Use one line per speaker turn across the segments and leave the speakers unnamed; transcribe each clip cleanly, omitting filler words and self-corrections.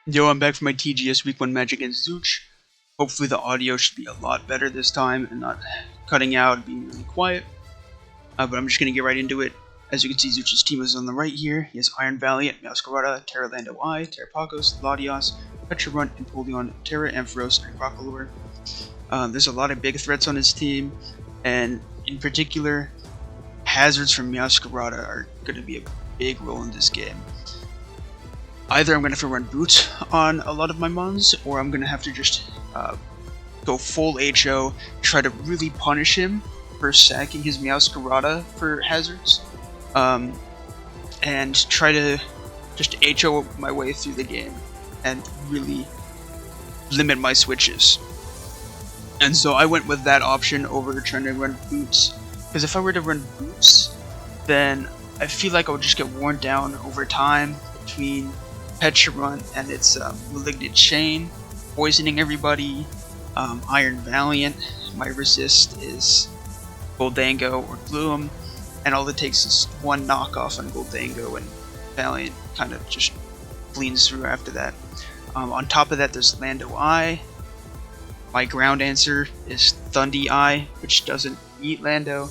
Yo, I'm back for my TGS Week 1 match against Zooch. Hopefully the audio should be a lot better this time and not cutting out and being really quiet. But I'm just going to get right into it. As you can see, Zooch's team is on the right here. He has Iron Valiant, Masquerada, Terra Lando I, Terra Pagos, Latios, Petra, Empoleon, Terra Ampharos, and Crocalor. There's a lot of big threats on his team, and in particular, hazards from Masquerada are going to be a big role in this game. Either I'm going to have to run boots on a lot of my mons, or I'm going to have to just go full HO, try to really punish him for sacking his Masquerada for hazards, and try to just HO my way through the game and really limit my switches. And so I went with that option over trying to run boots, because if I were to run boots, then I feel like I would just get worn down over time between Petra and its Malignant Chain, poisoning everybody, Iron Valiant, my resist is Goldango or Gloom, and all it takes is one knockoff on Goldango and Valiant kind of just bleeds through after that. On top of that, there's Lando I. My ground answer is Thundy I, which doesn't beat Lando,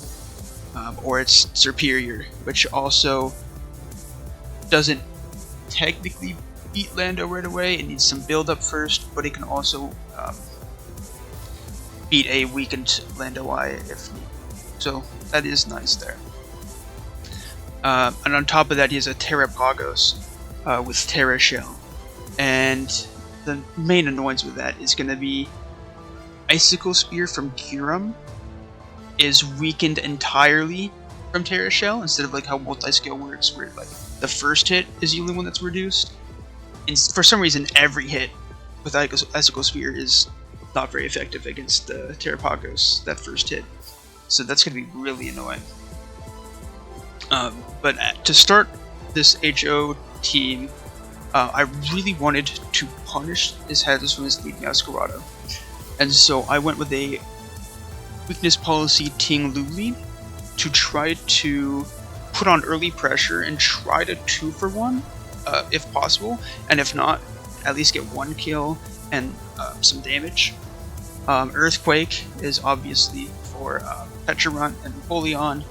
or it's superior, which also doesn't technically beat Lando right away. It needs some build up first, but it can also beat a weakened Lando I if needed. So that is nice there. And on top of that, he has a Terra Pagos with Terra Shell. And the main annoyance with that is going to be Icicle Spear from Kyurem is weakened entirely from Terra Shell, instead of like how multi-scale works, where like the first hit is the only one that's reduced. And for some reason, every hit with Icicle Spear is not very effective against the Terra Pagos, that first hit. So that's going to be really annoying. But to start this HO team, I really wanted to punish his hazards from his lead Masquerada. And so I went with a weakness policy Ting Lu lead to try to put on early pressure and try to 2-for-1 if possible, and if not, at least get 1 kill and some damage. Earthquake is obviously for Petra and Empoleon.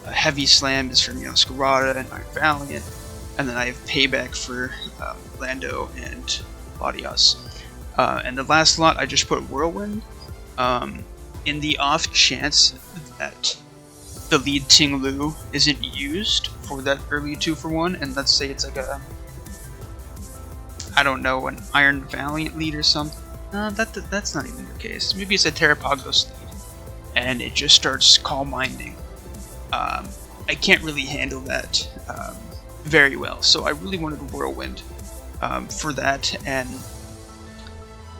Heavy Slam is for Masquerada and Iron Valiant, and then I have Payback for Lando and Latios. And the last slot I just put Whirlwind, in the off chance that the lead Ting Lu isn't used for that early 2-for-1, and let's say it's like a, I don't know, an Iron Valiant lead or something. That's not even the case. Maybe it's a Terra Pagos lead, and it just starts Calm Minding. I can't really handle that very well, so I really wanted Whirlwind for that, and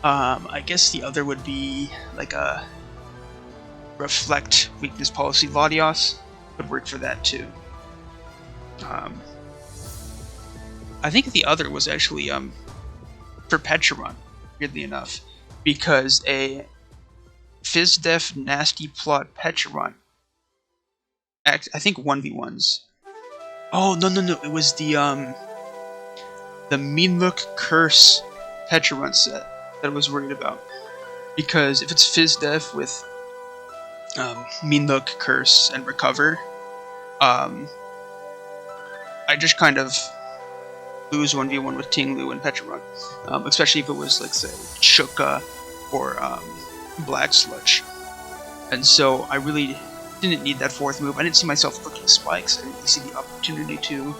I guess the other would be like a Reflect weakness policy. Latios would work for that too. I think the other was actually for Petra, weirdly enough, because a Fizdef Nasty Plot Petra, I think 1v1s. Oh no, it was the Mean Look Curse Petra set that I was worried about, because if it's Fizdef with Mean Look, Curse, and Recover, I just kind of lose 1v1 with Ting Lu and Petra, especially if it was, like, say, Shuka or Black Sludge. And so I really didn't need that fourth move. I didn't see myself looking spikes. I didn't really see the opportunity to,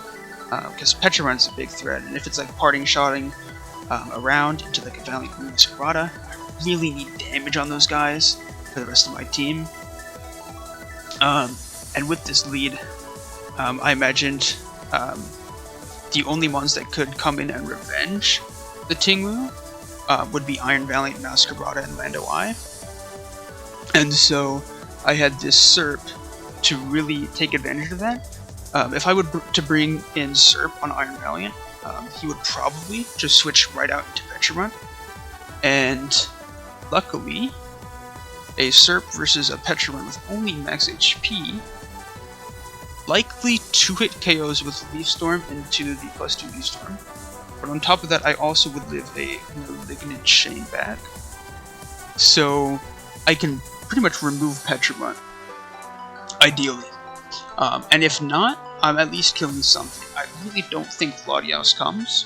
because Petra is a big threat, and if it's like parting shotting around into like a Valiant Masquerada, I really need damage on those guys for the rest of my team. And with this lead, I imagined the only ones that could come in and revenge the Ting Lu would be Iron Valiant, Masquerada, and Lando I. And so I had this SERP to really take advantage of that. If I would to bring in SERP on Iron Valiant, he would probably just switch right out into Petra. And luckily, a SERP versus a Petra with only max HP, likely 2-hit KOs with Leaf Storm into the +2 Leaf Storm, But on top of that, I also would live a Malignant Chain back. So I can pretty much remove Petrarunt, ideally. And if not, I'm at least killing something. I really don't think Latios comes.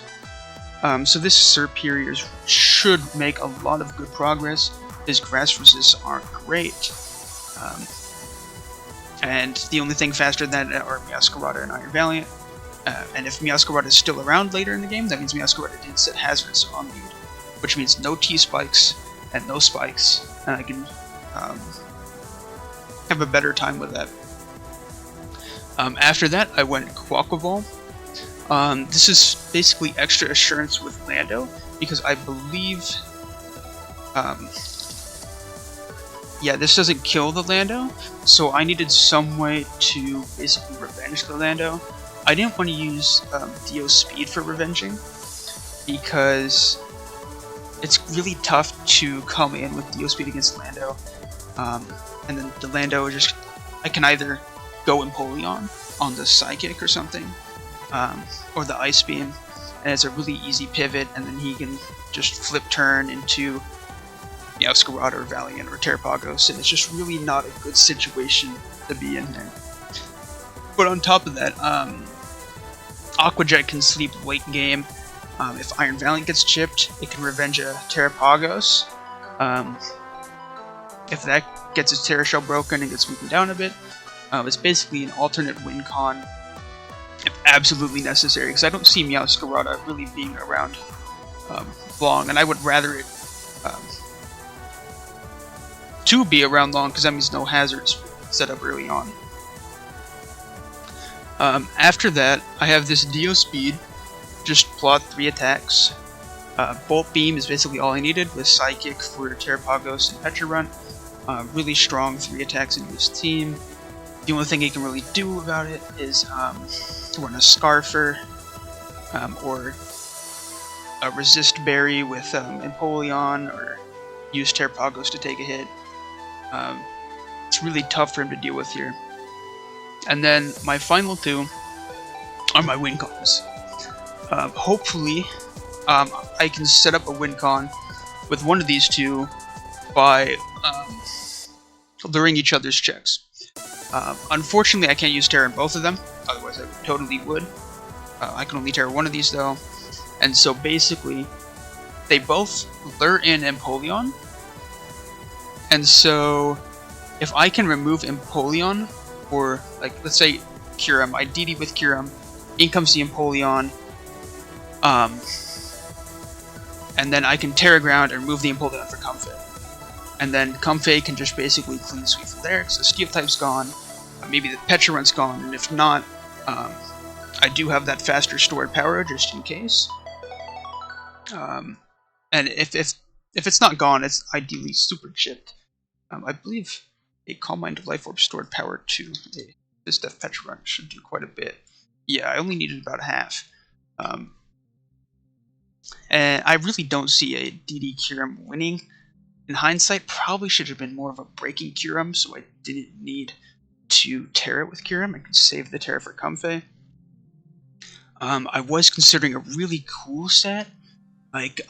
So this Serperior should make a lot of good progress. His grass resists aren't great. And the only thing faster than that are Meowscarada and Iron Valiant. And if Meowscarada is still around later in the game, that means Meowscarada didn't set hazards on lead, which means no T-spikes and no spikes, and I can have a better time with that. After that, I went Quaquaval. This is basically extra assurance with Lando, because I believe, yeah, this doesn't kill the Lando, so I needed some way to basically revenge the Lando. I didn't want to use Dio Speed for revenging, because it's really tough to come in with Dio Speed against Lando, and then the Lando just, I can either go Empoleon on the Psychic or something, or the Ice Beam, and it's a really easy pivot, and then he can just flip turn into Meowscarada or Valiant or Terrapagos, and it's just really not a good situation to be in there. But on top of that, Aqua Jet can sleep late game. If Iron Valiant gets chipped, it can revenge a Terrapagos. If that gets its Terra Shell broken and gets weakened down a bit, it's basically an alternate win con if absolutely necessary, because I don't see Meowscarada really being around long, and I would rather it to be around long, because that means no hazards set up early on. After that, I have this Dio Speed, just plot 3 attacks. Bolt Beam is basically all I needed, with Psychic for Terrapagos and Petrarunt. Really strong 3 attacks into his team. The only thing he can really do about it is run a Scarfer, or a Resist Berry with Empoleon, or use Terrapagos to take a hit. It's really tough for him to deal with here. And then my final 2 are my win cons. Hopefully, I can set up a win con with one of these 2 by luring each other's checks. Unfortunately, I can't use Terra in both of them, otherwise I totally would. I can only Terra one of these though, and so basically, they both lure in Empoleon, and so if I can remove Empoleon, or like let's say Kyurem, I DD with Kyurem, in comes the Empoleon, and then I can Terra Ground and remove the Empoleon for Comfey. And then Comfey can just basically clean sweep from there, because the Steel type's gone, maybe the Petrarunt's gone, and if not, I do have that faster stored power just in case. And if it's not gone, it's ideally super chipped. I believe a Calm Mind Life Orb stored power to this Def Petrarunt should do quite a bit. Yeah, I only needed about half. And I really don't see a DD Kyurem winning. In hindsight, probably should have been more of a breaking Kyurem, so I didn't need to Terra with Kyurem. I could save the Terra for Comfey. I was considering a really cool set, like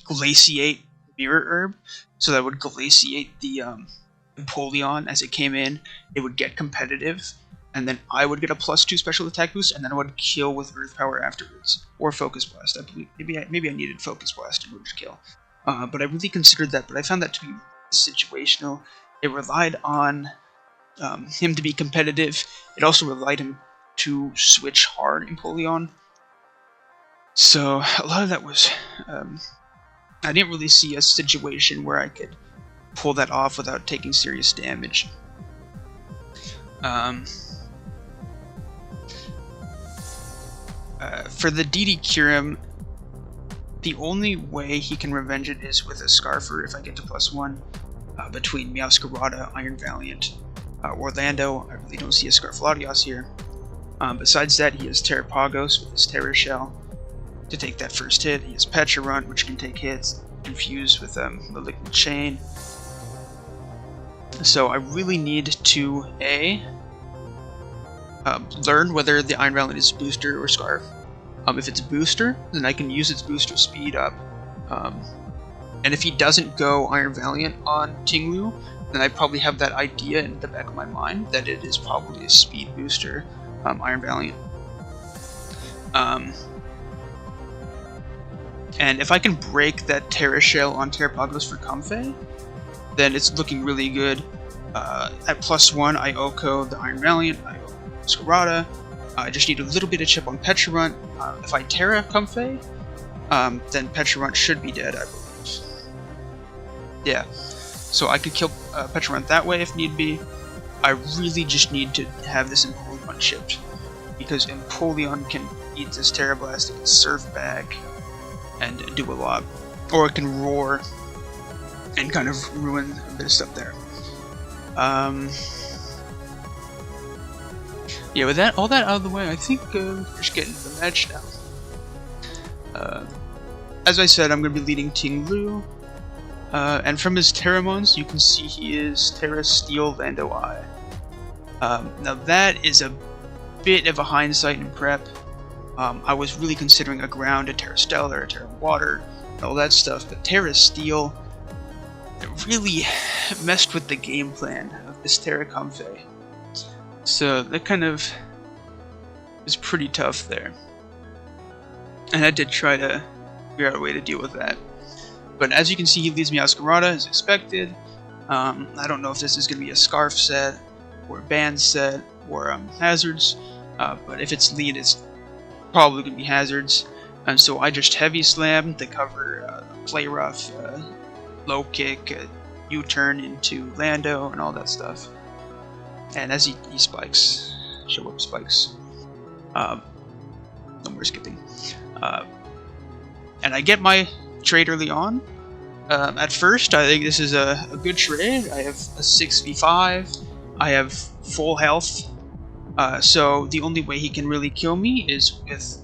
Glaciate Mirror Herb, so that would glaciate the Empoleon as it came in. It would get competitive, and then I would get a +2 special attack boost, and then I would kill with Earth Power afterwards, or Focus Blast. I believe maybe I needed Focus Blast in order to kill. But I really considered that, but I found that to be situational. It relied on him to be competitive. It also relied him to switch hard Empoleon. So a lot of that was... I didn't really see a situation where I could pull that off without taking serious damage. For the DD Kyurem, the only way he can revenge it is with a Scarfer if I get to +1 between Meowscarada, Iron Valiant, Orlando. I really don't see a Scarflaudios here. Besides that, he has Terrapagos with his Terra Shell to take that first hit. He has Petrarunt, which can take hits, infused with Malignant Chain. So I really need to learn whether the Iron Valiant is Booster or Scarf, If it's booster, then I can use its booster speed up. And if he doesn't go Iron Valiant on Tinglu, then I probably have that idea in the back of my mind that it is probably a speed booster Iron Valiant. And if I can break that Terra Shell on Terrapagos for Comfey, then it's looking really good. At +1, I Oko the Iron Valiant, I Oko Scarada. I just need a little bit of chip on Pecharunt. If I Terra Comfey, then Pecharunt should be dead, I believe. Yeah, so I could kill Pecharunt that way if need be. I really just need to have this Empoleon chipped, because Empoleon can eat this Terra Blast, it can surf back, and do a lot. Or it can roar, and kind of ruin a bit of stuff there. Yeah, with all that out of the way, I think we're just getting to the match now. As I said, I'm going to be leading Tinglu, and from his Terramons, you can see he is Terra Steel Lando Eye. Now that is a bit of a hindsight in prep. I was really considering a Ground, a Terra Stellar, a Terra Water, all that stuff, but Terra Steel really messed with the game plan of this Terra Comfey. So that kind of is pretty tough there. And I did try to figure out a way to deal with that. But as you can see, he leads me Ascarada as expected. I don't know if this is going to be a Scarf set, or a Band set, or Hazards. But if it's lead, it's probably going to be Hazards. And so I just Heavy Slam to cover Play Rough, Low Kick, U-turn into Lando, and all that stuff. And as he spikes, show up spikes. No more skipping. And I get my trade early on. At first, I think this is a good trade. I have a 6v5. I have full health. So the only way he can really kill me is with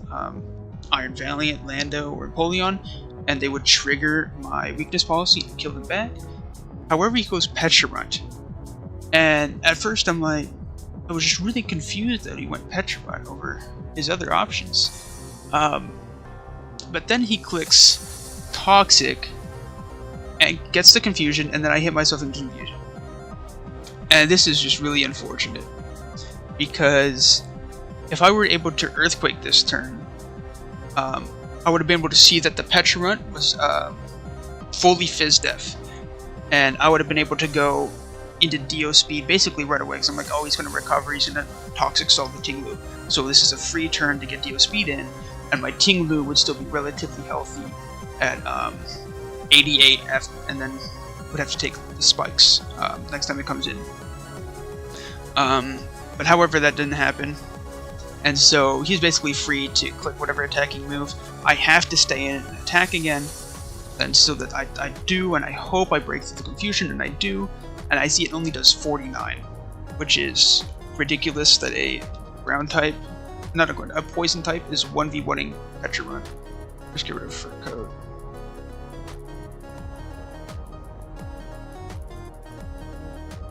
Iron Valiant, Lando, or Empoleon, and they would trigger my weakness policy and kill him back. However, he goes Pecharunt. And at first I'm like, I was just really confused that he went Pecharunt over his other options. But then he clicks Toxic and gets the confusion, and then I hit myself in confusion. And this is just really unfortunate, because if I were able to Earthquake this turn, I would have been able to see that the Pecharunt was fully Fizz Def, and I would have been able to go into Dio speed basically right away, because I'm like, oh, he's going to recover, he's going to Toxic Solve the Tinglu, so this is a free turn to get Dio speed in, and my Tinglu would still be relatively healthy at 88 and then would have to take the spikes next time it comes in. But however, that didn't happen, and so he's basically free to click whatever attacking move. I have to stay in and attack again, and so that I do, and I hope I break through the confusion, and I do. And I see it only does 49, which is ridiculous that a ground type, not a ground, a poison type is 1v1ing Pecharunt. Just get rid of Fur Coat.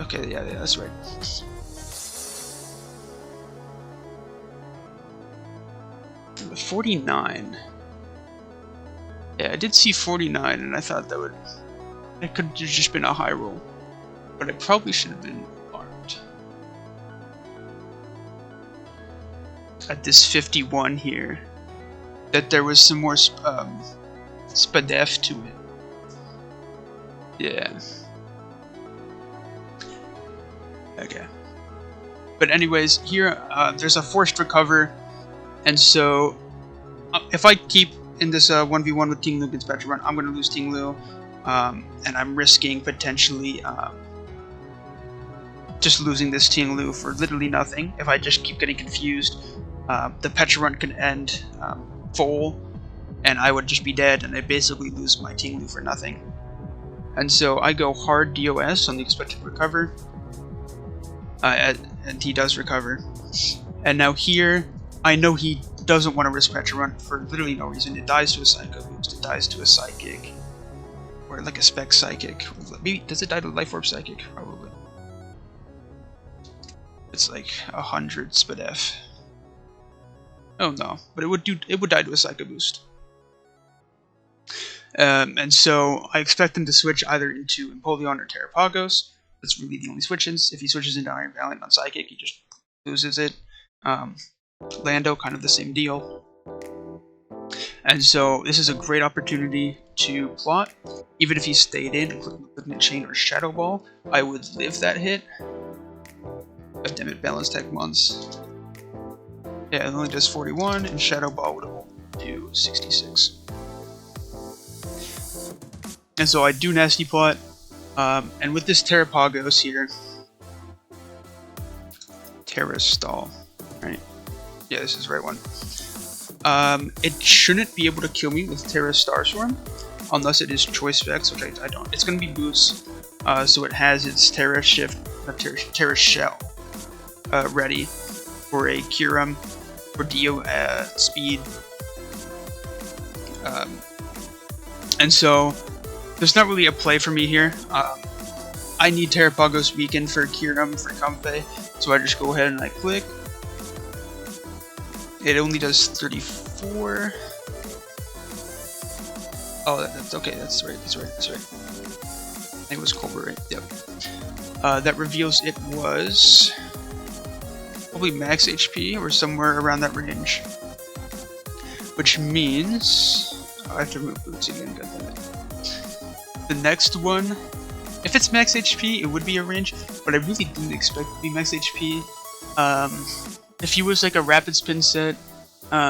Okay, yeah, that's right. The 49. Yeah, I did see 49, and I thought it could have just been a high roll. But I probably should have been armed. At this 51 here, that there was some more spadef to it. Yeah. Okay. But anyways, here there's a forced recover, and so if I keep in this 1v1 with Tinglu against Pecharunt, I'm going to lose Tinglu, and I'm risking potentially just losing this Tinglu for literally nothing. If I just keep getting confused, the Pecharunt can end full, and I would just be dead, and I basically lose my Tinglu for nothing. And so I go hard DOS on the expected recover, and he does recover. And now here, I know he doesn't want to risk Pecharunt for literally no reason. It dies to a Psycho Boost, it dies to a Psychic, or like a Spec Psychic. Maybe, does it die to Life Orb Psychic? Probably. It's like 100 Spadef. Oh no, but it would die to a Psycho Boost. And so I expect him to switch either into Empoleon or Terrapagos. That's really the only switch-ins. If he switches into Iron Valiant on Psychic, he just loses it. Lando, kind of the same deal. And so this is a great opportunity to plot. Even if he stayed in, including Malignant Chain or Shadow Ball, I would live that hit. God damn it, Balance Tech Mons. Yeah, it only does 41, and Shadow Ball would only do 66. And so I do Nasty Plot, and with this Terrapagos here, Terra Stall, right? Yeah, this is the right one. It shouldn't be able to kill me with Terra Starstorm, unless it is Choice Specs, which I don't. It's going to be Boost, so it has its Terra Shift, Terra Shell ready for a Kyurem, for Dio speed. And so there's not really a play for me here. I need Terrapagos Weakened for Kyurem for Comfey, so I just go ahead and I click. It only does 34. Oh, that's okay. That's right. That's right. That's right. I think it was Colbert, right? Yep. That reveals it was probably max HP or somewhere around that range, which means I have to remove boots again. Goddammit. The next one, if it's max HP, it would be a range, but I really didn't expect it to be max HP. If he was like a rapid spin set,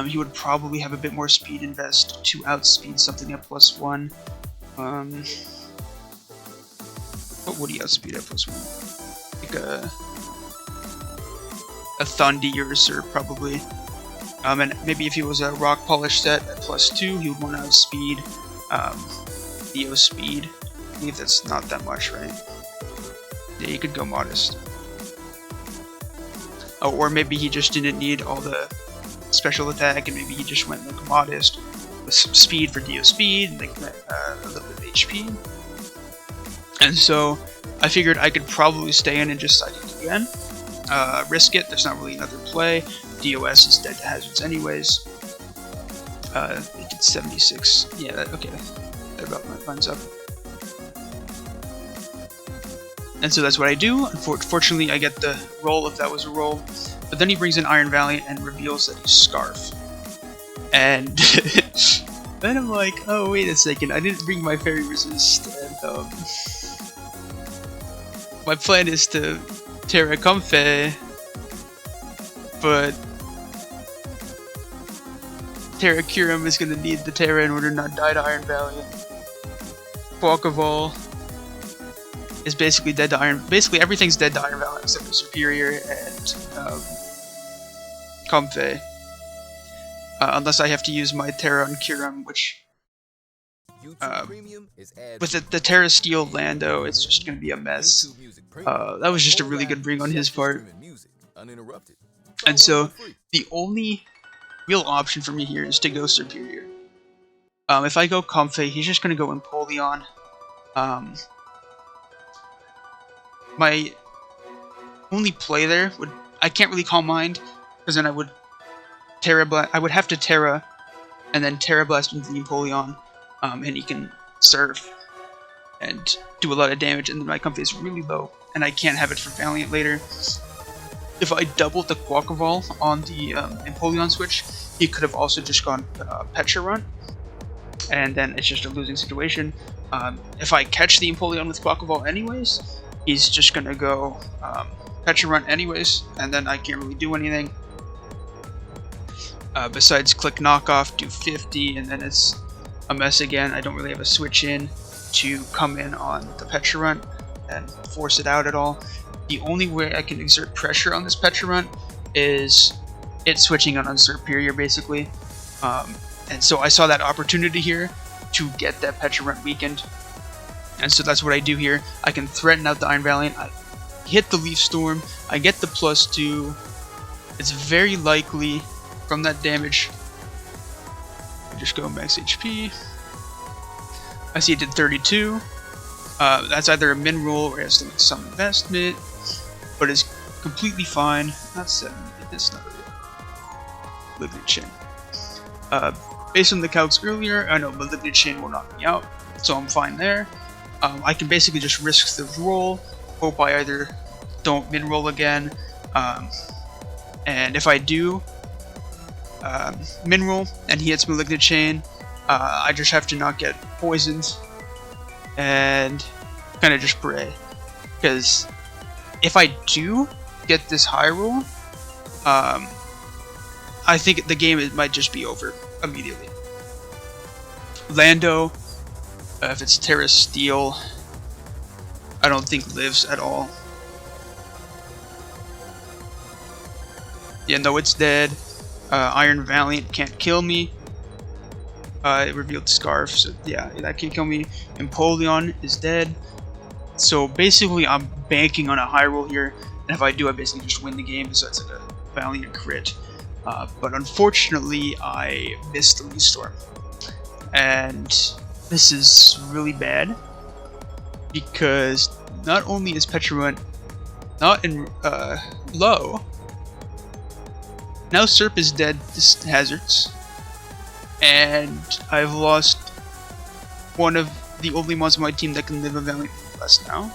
he would probably have a bit more speed invest to outspeed something at +1. What would he outspeed at +1? Like a Thundeurser probably. And maybe if he was a rock polish set at +2, he would want to outspeed Theo speed. I believe that's not that much, right? Yeah, you could go modest. Oh, or maybe he just didn't need all the special attack, and maybe he just went like modest with some speed for Dio speed, and like a little bit of HP. And so I figured I could probably stay in and just Psychic again. Risk it, there's not really another play. DOS is dead to hazards anyways. It did 76. Yeah, okay. That about lines up. And so that's what I do. Unfortunately, I get the roll if that was a roll. But then he brings in Iron Valiant and reveals that he's Scarf. And then I'm like, oh, wait a second. I didn't bring my Fairy Resist. And my plan is to Terra Comfey, but Terra Kyurem is going to need the Terra in order to not die to Iron Valiant. Quackavall is basically dead to Iron. Basically, everything's dead to Iron Valiant except for Superior and Comfey. Unless I have to use my Terra on Kyurem, which with the Terra Steel Lando, it's just going to be a mess. That was just a really good bring on his part. And so the only real option for me here is to go Superior. If I go Comfey, he's just going to go Empoleon. My only play there would, I can't really Calm Mind, because then I would I would have to Terra, and then Terra Blast into the Empoleon, and he can Surf and do a lot of damage, and then my Comfey is really low, and I can't have it for Valiant later. If I doubled the Quackavall on the Empoleon switch, he could have also just gone Petra Run, and then it's just a losing situation. If I catch the Empoleon with Quackavall anyways, he's just gonna go Petra Run anyways, and then I can't really do anything. Besides click knockoff, do 50, and then it's a mess again. I don't really have a switch in to come in on the Petra Run and force it out at all. The only way I can exert pressure on this Petra Run is it switching on Superior, basically. And so I saw that opportunity here to get that Petra Run weakened. And so that's what I do here. I can threaten out the Iron Valiant, I hit the Leaf Storm, I get the +2. It's very likely from that damage, I just go max HP. I see it did 32. That's either a min roll or it has to make some investment, but it's completely fine. Not 70, it's not really. Malignant Chain. Based on the calcs earlier, I know Malignant Chain will knock me out, so I'm fine there. I can basically just risk the roll, hope I either don't min-roll again, and if I do min-roll and he hits Malignant Chain, I just have to not get poisoned and kind of just pray. Because if I do get this high roll, I think the game might just be over immediately. Lando, if it's Terra Steel, I don't think lives at all. Yeah, no, it's dead. Iron Valiant can't kill me. It revealed Scarf, so yeah, that can't kill me. Empoleon is dead. So basically, I'm banking on a high roll here, and if I do, I basically just win the game, so it's like a Valiant crit. But unfortunately, I missed the Lee Storm. And this is really bad, because not only is Petrarunt not in low, now Serp is dead to hazards, and I've lost one of the only ones on my team that can live a Valiant less now.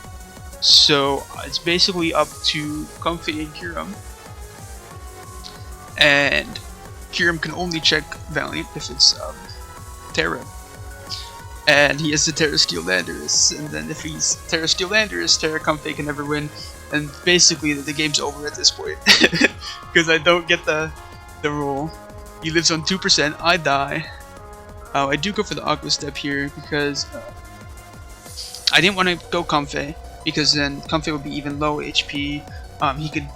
So it's basically up to Comfy and Kyurem, and Kyurem can only check Valiant if it's Terra, and he has the Terra Steel Landorus, and then if he's Terra Steel Landorus, Terra Comfy can never win, and basically the game's over at this point because I don't get the roll. He lives on 2%, I die. I do go for the Aqua Step here because I didn't want to go Comfy, because then Comfy would be even low HP. He could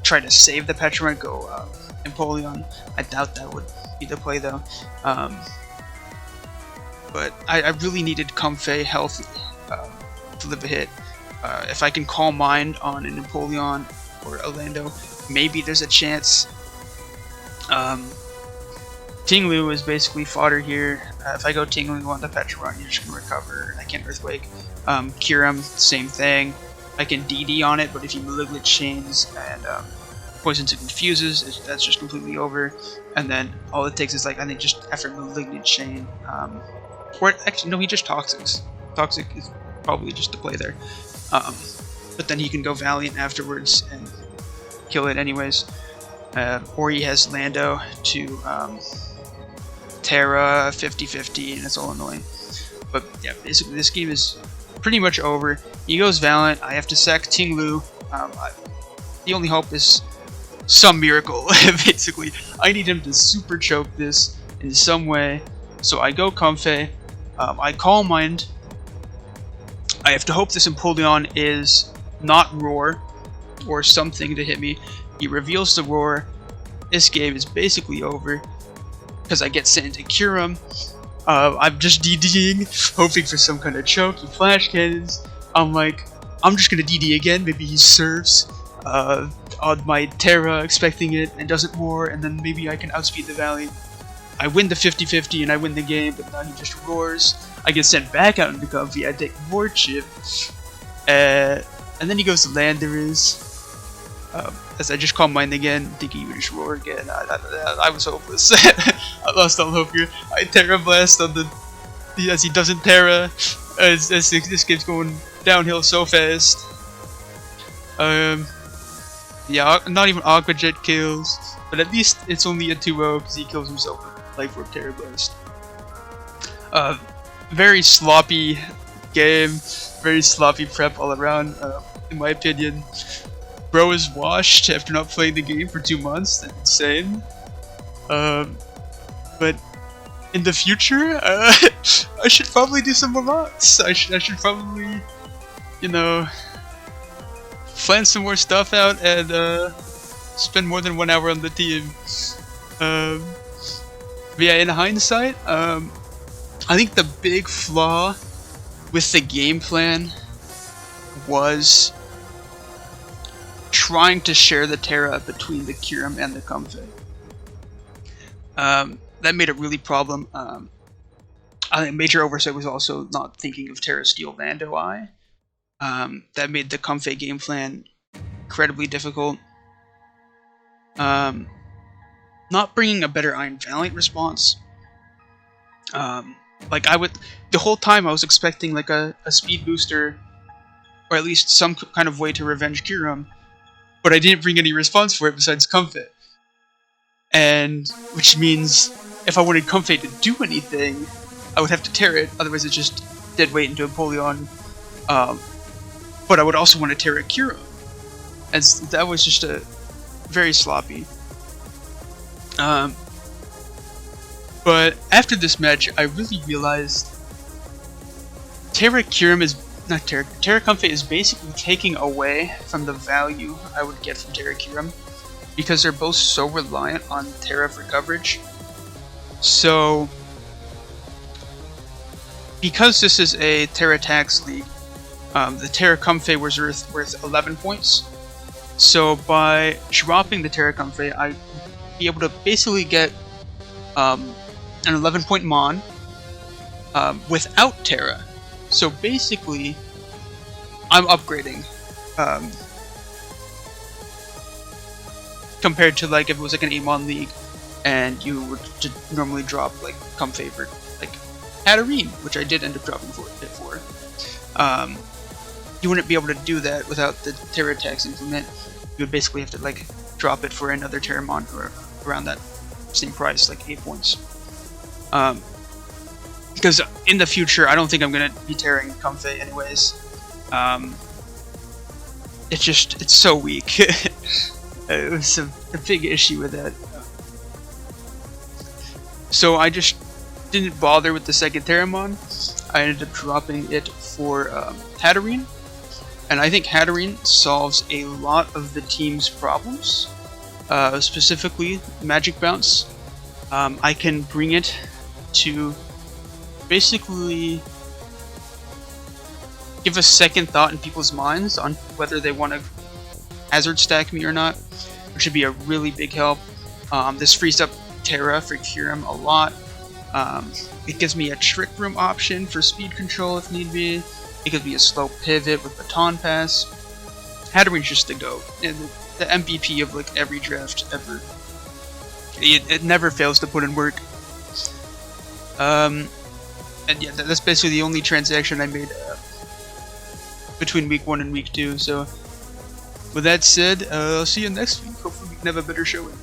try to save the Petrarunt, go Empoleon. I doubt that would be the play though. But I really needed Comfy healthy to live a hit. If I can Calm Mind on an Empoleon or a Lando, maybe there's a chance. Tinglu is basically fodder here. If I go Tinglu on the Petrarunt, you're just going to recover. I can't Earthquake. Kyurem, same thing. I can DD on it, but if you Malignant Chains and Poisons and Confuses, that's just completely over. And then all it takes is, like, I think just after Malignant Chain, or actually, no, he just Toxics. Toxic is probably just the play there. But then he can go Valiant afterwards and kill it anyways. Or he has Lando to Terra 50-50, and it's all annoying. But yeah, basically this game is pretty much over. He goes Valiant, I have to sack Tinglu. The only hope is some miracle, basically. I need him to super choke this in some way. So I go Comfy, I Calm Mind. I have to hope this Empoleon is not Roar or something to hit me. He reveals the Roar. This game is basically over because I get sent into Kyurem. I'm just DDing, hoping for some kind of choke. He flash cannons. I'm like, I'm just gonna DD again. Maybe he serves on my Terra, expecting it, and doesn't more, and then maybe I can outspeed the Valiant. I win the 50-50 and I win the game, but now he just roars. I get sent back out into Comfy. I take more chip, and then he goes to Landorus. As I just Calm Mind again, thinking he would just roar again. I was hopeless. I lost all hope here. I Terra Blast on as he doesn't Terra. As this game's going downhill so fast. Yeah, not even Aqua Jet kills, but at least it's only a 2-0 because he kills himself with Life Orb Terra Blast. Very sloppy game, very sloppy prep all around, in my opinion. Bro is washed after not playing the game for 2 months. That's insane. But in the future, I should probably do some more mods. I should probably, you know, plan some more stuff out and spend more than 1 hour on the team. But yeah, in hindsight, I think the big flaw with the game plan was trying to share the Terra between the Kyurem and the Comfy. That made it really problem. I think major oversight was also not thinking of Terra Steel Lando Eye. That made the Comfy game plan incredibly difficult. not bringing a better Iron Valiant response. Like the whole time I was expecting like a speed booster, or at least some kind of way to revenge Kiram, but I didn't bring any response for it besides Comfort. And which means if I wanted Comfort to do anything, I would have to tear it, otherwise it's just dead weight into Empoleon. But I would also want to tear a Kiram. And that was just a very sloppy. But after this match, I really realized Terra Comfort is basically taking away from the value I would get from Terra Kiram, because they're both so reliant on Terra for coverage. So, because this is a Terra Tax League, the Terra Comfort was worth 11 points. So by dropping the Terra Comfort, I'd be able to basically get an 11-point Mon without Terra. So basically, I'm upgrading compared to like if it was like an 8-Mon league and you would normally drop like Comfort for like Hatterene, which I did end up dropping for it for. You wouldn't be able to do that without the Terra Tax implement. You would basically have to like drop it for another Terramon or around that same price, like 8 points. Because in the future, I don't think I'm gonna be tearing Comfort anyways. It's so weak. It was a big issue with that. So I just didn't bother with the second Terramon. I ended up dropping it for Hatterene. And I think Hatterene solves a lot of the team's problems, specifically Magic Bounce. I can bring it to basically give a second thought in people's minds on whether they want to hazard stack me or not, which would be a really big help. This frees up Terra for Kiram a lot. It gives me a Trick Room option for speed control if need be. It gives me a slow pivot with Baton Pass. Hatterene's just the GOAT, and the MVP of like every draft ever. It never fails to put in work. And yeah, that's basically the only transaction I made between week 1 and week 2. So with that said, I'll see you next week. Hopefully we can have a better showing.